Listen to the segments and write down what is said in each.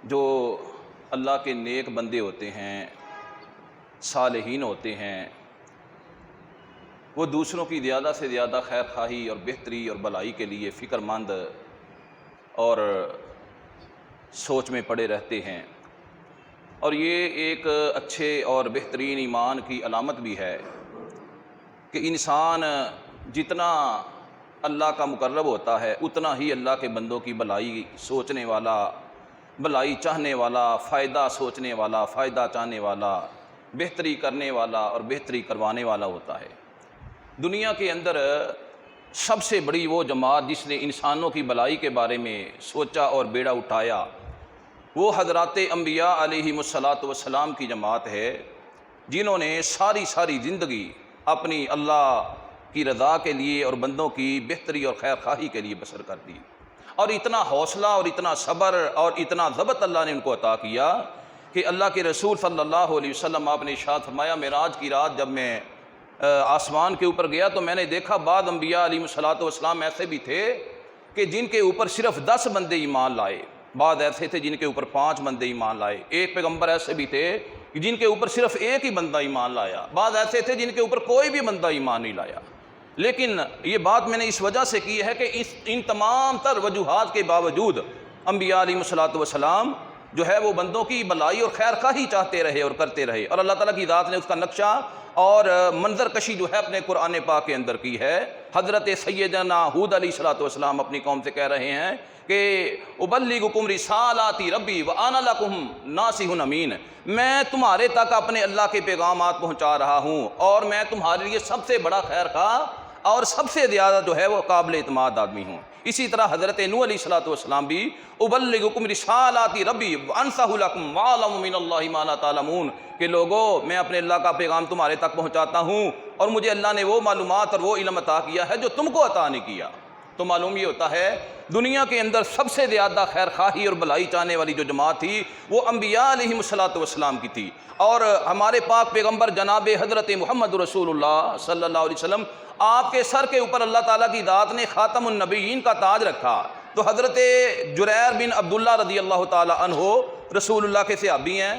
جو اللہ کے نیک بندے ہوتے ہیں، صالحین ہوتے ہیں، وہ دوسروں کی زیادہ سے زیادہ خیر خواہی اور بہتری اور بھلائی کے لیے فکر مند اور سوچ میں پڑے رہتے ہیں، اور یہ ایک اچھے اور بہترین ایمان کی علامت بھی ہے کہ انسان جتنا اللہ کا مقرب ہوتا ہے اتنا ہی اللہ کے بندوں کی بھلائی سوچنے والا، بھلائی چاہنے والا، فائدہ سوچنے والا، فائدہ چاہنے والا، بہتری کرنے والا اور بہتری کروانے والا ہوتا ہے۔ دنیا کے اندر سب سے بڑی وہ جماعت جس نے انسانوں کی بھلائی کے بارے میں سوچا اور بیڑا اٹھایا وہ حضرات انبیاء علیہم الصلاۃ والسلام کی جماعت ہے، جنہوں نے ساری زندگی اپنی اللہ کی رضا کے لیے اور بندوں کی بہتری اور خیر خواہی کے لیے بسر کر دی، اور اتنا حوصلہ اور اتنا صبر اور اتنا ضبط اللہ نے ان کو عطا کیا کہ اللہ کے رسول صلی اللہ علیہ وسلم آپ نے ارشاد فرمایا، معراج کی رات جب میں آسمان کے اوپر گیا تو میں نے دیکھا بعض انبیاء علیہ الصلاۃ والسلام ایسے بھی تھے کہ جن کے اوپر صرف 10 بندے ایمان لائے، بعض ایسے تھے جن کے اوپر 5 بندے ایمان لائے، ایک پیغمبر ایسے بھی تھے جن کے اوپر صرف ایک ہی بندہ ایمان لایا، بعض ایسے تھے جن کے اوپر کوئی بھی بندہ ایمان نہیں لایا۔ لیکن یہ بات میں نے اس وجہ سے کی ہے کہ ان تمام تر وجوہات کے باوجود انبیاء علیہ الصلاۃ والسلام جو ہے وہ بندوں کی بھلائی اور خیر خواہی چاہتے رہے اور کرتے رہے، اور اللہ تعالیٰ کی ذات نے اس کا نقشہ اور منظر کشی جو ہے اپنے قرآن پاک کے اندر کی ہے۔ حضرت سیدنا ہود علیہ الصلاۃ والسلام اپنی قوم سے کہہ رہے ہیں کہ ابلغکم رسالات ربی وانا لکم ناصح امین، میں تمہارے تک اپنے اللہ کے پیغامات پہنچا رہا ہوں اور میں تمہارے لیے سب سے بڑا خیر خواہ اور سب سے زیادہ جو ہے وہ قابل اعتماد آدمی ہوں۔ اسی طرح حضرت نوح علیہ الصلاۃ والسلام بھی ابلغکم رسالات ربی وانصح لکم واعلم من اللہ ما لا تعلمون، کہ لوگوں میں اپنے اللہ کا پیغام تمہارے تک پہنچاتا ہوں اور مجھے اللہ نے وہ معلومات اور وہ علم عطا کیا ہے جو تم کو عطا نہیں کیا۔ تو معلوم یہ ہوتا ہے دنیا کے اندر سب سے زیادہ خیر خواہی اور بھلائی چاہنے والی جو جماعت تھی وہ انبیاء علیہم الصلاۃ والسلام کی تھی، اور ہمارے پاک پیغمبر جناب حضرت محمد رسول اللہ صلی اللہ علیہ وسلم آپ کے سر کے اوپر اللہ تعالیٰ کی ذات نے خاتم النبیین کا تاج رکھا۔ تو حضرت جریر بن عبداللہ رضی اللہ تعالی عنہ رسول اللہ کے صحابی ہیں،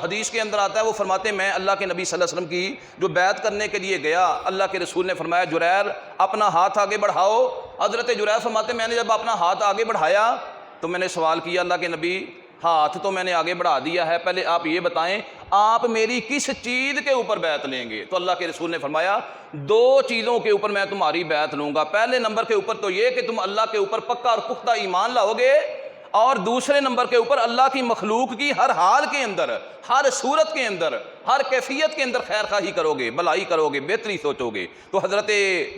حدیث کے اندر آتا ہے وہ فرماتے ہیں میں اللہ کے نبی صلی اللہ علیہ وسلم کی جو بیعت کرنے کے لیے گیا، اللہ کے رسول نے فرمایا جریر اپنا ہاتھ آگے بڑھاؤ۔ حضرت جریر فرماتے ہیں میں نے جب اپنا ہاتھ آگے بڑھایا تو میں نے سوال کیا اللہ کے نبی ہاتھ تو میں نے آگے بڑھا دیا ہے، پہلے آپ یہ بتائیں آپ میری کس چیز کے اوپر بیعت لیں گے؟ تو اللہ کے رسول نے فرمایا 2 چیزوں کے اوپر میں تمہاری بیعت لوں گا، پہلے نمبر کے اوپر تو یہ کہ تم اللہ کے اوپر پکا اور پختہ ایمان لاؤ گے، اور دوسرے نمبر کے اوپر اللہ کی مخلوق کی ہر حال کے اندر، ہر صورت کے اندر، ہر کیفیت کے اندر خیر خواہی کرو گے، بھلائی کرو گے، بہتری سوچو گے۔ تو حضرت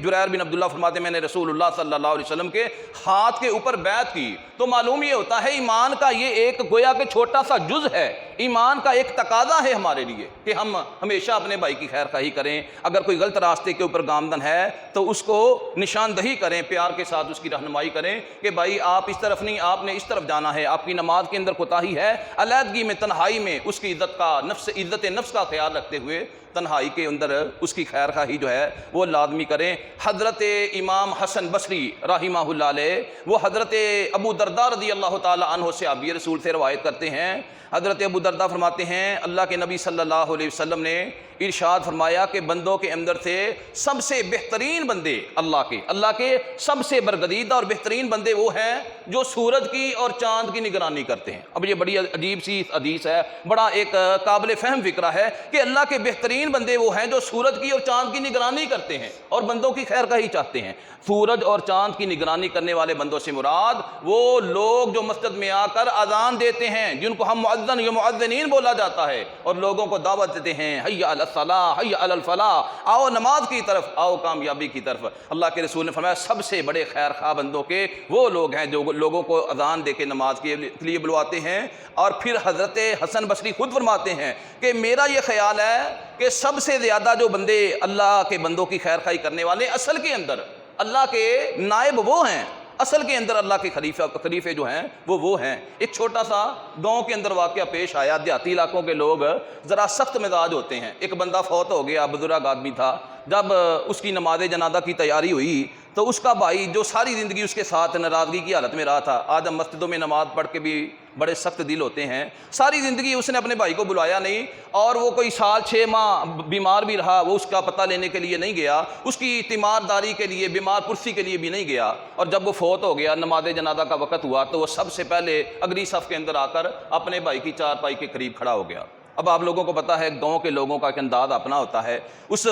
جریر بن عبداللہ فرماتے میں نے رسول اللہ صلی اللہ علیہ وسلم کے ہاتھ کے اوپر بیعت کی۔ تو معلوم یہ ہوتا ہے ایمان کا یہ ایک گویا کہ چھوٹا سا جز ہے، ایمان کا ایک تقاضا ہے ہمارے لیے کہ ہم ہمیشہ اپنے بھائی کی خیر خواہی کریں، اگر کوئی غلط راستے کے اوپر گامزن ہے تو اس کو نشاندہی کریں، پیار کے ساتھ اس کی رہنمائی کریں کہ بھائی آپ اس طرف نہیں، آپ نے اس طرف جانا ہے، آپ کی نماز کے اندر کوتاہی ہے، علیحدگی میں تنہائی میں اس کی عزت نفس کا خیال رکھتے ہوئے تنہائی کے اندر اس کی خیر خواہی جو ہے وہ لازمی کریں۔ حضرت امام حسن بصری رحمہ اللہ علیہ وہ حضرت ابو درداء رضی اللہ تعالی عنہ صحابی رسول سے روایت کرتے ہیں، حضرت ابو درداء فرماتے ہیں اللہ کے نبی صلی اللہ علیہ وسلم نے ارشاد فرمایا کہ بندوں کے اندر سے سب سے بہترین بندے اللہ کے سب سے برگزیدہ اور بہترین بندے وہ ہیں جو سورج کی اور چاند کی نگرانی کرتے ہیں۔ اب یہ بڑی عجیب سی حدیث ہے، بڑا ایک قابل فہم فکرہ ہے کہ اللہ کے بہترین بندے وہ ہیں جو سورج کی اور چاند کی نگرانی کرتے ہیں اور بندوں کی خیر خواہی چاہتے ہیں۔ سورج اور چاند کی نگرانی کرنے والے بندوں سے مراد وہ لوگ جو مسجد میں آ کر اذان دیتے ہیں، جن کو ہم مؤذن یا مؤذنین بولا جاتا ہے، اور لوگوں کو دعوت دیتے ہیں حی علی الصلاۃ حی علی الفلاح، آؤ نماز کی طرف، آؤ کامیابی کی طرف۔ اللہ کے رسول نے فرمایا سب سے بڑے خیر خواہ بندوں کے وہ لوگ ہیں جو لوگوں کو اذان دے کے نماز کے لیے بلواتے ہیں۔ اور پھر حضرت حسن بصری خود فرماتے ہیں کہ میرا یہ خیال ہے کہ سب سے زیادہ جو بندے اللہ کے بندوں کی خیر خواہی کرنے والے اصل کے اندر اللہ کے نائب وہ ہیں، اصل کے اندر اللہ کے خلیفے جو ہیں وہ ہیں۔ ایک چھوٹا سا گاؤں کے اندر واقعہ پیش آیا، دیہاتی علاقوں کے لوگ ذرا سخت مزاج ہوتے ہیں۔ ایک بندہ فوت ہو گیا، بزرگ آدمی تھا، جب اس کی نماز جنازہ کی تیاری ہوئی تو اس کا بھائی جو ساری زندگی اس کے ساتھ ناراضگی کی حالت میں رہا تھا، آج ہم مسجدوں میں نماز پڑھ کے بھی بڑے سخت دل ہوتے ہیں. ساری زندگی اس نے اپنے بھائی کو بلایا نہیں, اور وہ کوئی سال 6 ماہ بیمار بھی رہا, وہ اس کا پتہ لینے کے لیے نہیں گیا, اس کی تیمارداری کے لیے, بیمار پرسی کے لیے بھی نہیں گیا. اور جب وہ فوت ہو گیا, نماز جنازہ کا وقت ہوا, تو وہ سب سے پہلے اگلی صف کے اندر آ کر اپنے بھائی کی چارپائی کے قریب کھڑا ہو گیا. اب آپ لوگوں کو پتہ ہے گاؤں کے لوگوں کا ایک انداز اپنا ہوتا ہے. اس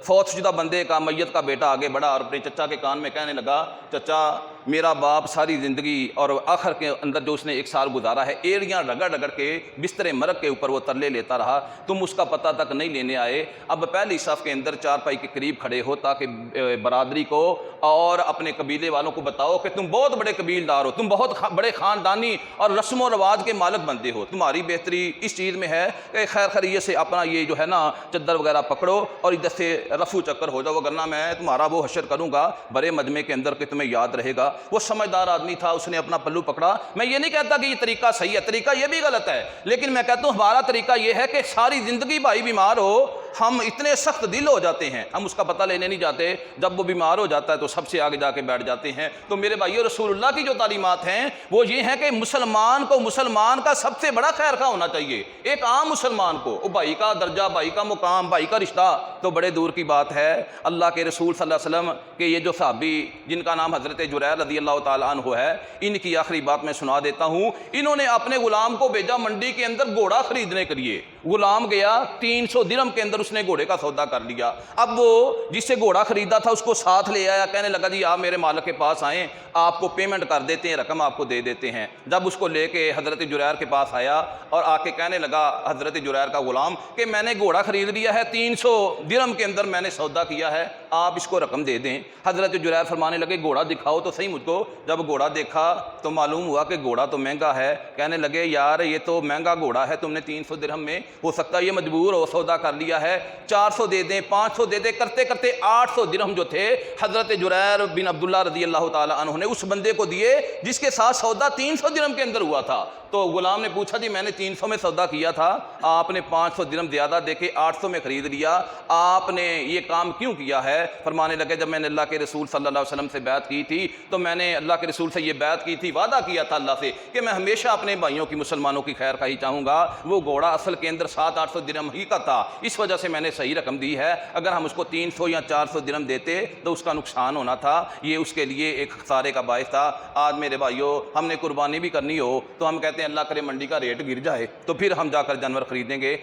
فوت شدہ بندے کا, میت کا بیٹا آگے بڑھا اور اپنے چچا کے کان میں کہنے لگا, چچا میرا باپ ساری زندگی اور آخر کے اندر جو اس نے 1 سال گزارا ہے, ایڑیاں رگڑ رگڑ کے بستر مرگ کے اوپر وہ ترلے لیتا رہا, تم اس کا پتہ تک نہیں لینے آئے. اب پہلی صف کے اندر چارپائی کے قریب کھڑے ہو تاکہ برادری کو اور اپنے قبیلے والوں کو بتاؤ کہ تم بہت بڑے قبیلدار ہو, تم بہت بڑے خاندانی اور رسم و رواج کے مالک بندے ہو. تمہاری بہتری اس چیز میں ہے کہ خیر خیریت سے اپنا یہ جو ہے نا چادر وغیرہ پکڑو اور ادھر سے رفو چکر ہو جاؤ, ورنہ میں تمہارا وہ حشر کروں گا بڑے مجمع کے اندر کہ تمہیں یاد رہے گا. وہ سمجھدار آدمی تھا, اس نے اپنا پلو پکڑا. میں یہ نہیں کہتا کہ یہ طریقہ صحیح ہے, طریقہ یہ بھی غلط ہے, لیکن میں کہتا ہوں ہمارا طریقہ یہ ہے کہ ساری زندگی بھائی بیمار ہو, ہم اتنے سخت دل ہو جاتے ہیں, ہم اس کا پتہ لینے نہیں جاتے. جب وہ بیمار ہو جاتا ہے تو سب سے آگے جا کے بیٹھ جاتے ہیں. تو میرے بھائیو, رسول اللہ کی جو تعلیمات ہیں وہ یہ ہیں کہ مسلمان کو مسلمان کا سب سے بڑا خیر خواہ ہونا چاہیے. ایک عام مسلمان کو بھائی کا درجہ, بھائی کا مقام, بھائی کا رشتہ تو بڑے دور کی بات ہے. اللہ کے رسول صلی اللہ علیہ وسلم کے یہ جو صحابی جن کا نام حضرت جریر رضی اللہ تعالیٰ عنہ ہے, ان کی آخری بات میں سنا دیتا ہوں. انہوں نے اپنے غلام کو بھیجا منڈی کے اندر گھوڑا خریدنے کے لیے. غلام گیا, 300 درہم کے اندر اس نے گھوڑے کا سودا کر لیا. اب وہ جس سے گھوڑا خریدا تھا اس کو ساتھ لے آیا, کہنے لگا جی آپ میرے مالک کے پاس آئیں, آپ کو پیمنٹ کر دیتے ہیں, رقم آپ کو دے دیتے ہیں. جب اس کو لے کے حضرت جریر کے پاس آیا اور آ کے کہنے لگا حضرت جریر کا غلام کہ میں نے گھوڑا خرید لیا ہے, 300 درہم کے اندر میں نے سودا کیا ہے, آپ اس کو رقم دے دیں. حضرت جریر فرمانے لگے گھوڑا دکھاؤ تو صحیح مجھ کو. جب گھوڑا دیکھا تو معلوم ہوا کہ گھوڑا تو مہنگا ہے. کہنے لگے یار یہ تو مہنگا گھوڑا ہے, تم نے 300 درہم میں, ہو سکتا ہے یہ مجبور ہو, سودا کر لیا ہے, 400 دے دیں, 500 دے دیں. کرتے کرتے 800 درہم جو تھے حضرت جریر بن عبداللہ رضی اللہ تعالیٰ عنہ نے اس بندے کو دیے جس کے ساتھ سودا 300 درہم کے اندر ہوا تھا. تو غلام نے پوچھا جی میں نے 300 میں سودا کیا تھا, آپ نے 500 درہم زیادہ دے کے 800 میں خرید لیا, آپ نے یہ کام کیوں کیا ہے؟ فرمانے لگے جب میں نے اللہ کے رسول صلی اللہ علیہ وسلم سے بیعت کی تھی تو میں نے اللہ کے رسول سے یہ بیعت کی تھی, وعدہ کیا تھا اللہ سے کہ میں ہمیشہ اپنے بھائیوں کی, مسلمانوں کی خیر خواہی چاہوں گا. وہ گھوڑا اصل کے اندر 700-800 درہم ہی کا تھا, اس وجہ سے میں نے صحیح رقم دی ہے. اگر ہم اس کو 300 یا 400 درہم دیتے تو اس کا نقصان ہونا تھا, یہ اس کے لیے ایک خسارے کا باعث تھا. آج میرے بھائیوں ہم نے قربانی بھی کرنی ہو تو ہم کہتے ہیں اللہ کرے منڈی کا ریٹ گر جائے تو پھر ہم جا کر جانور خریدیں گے.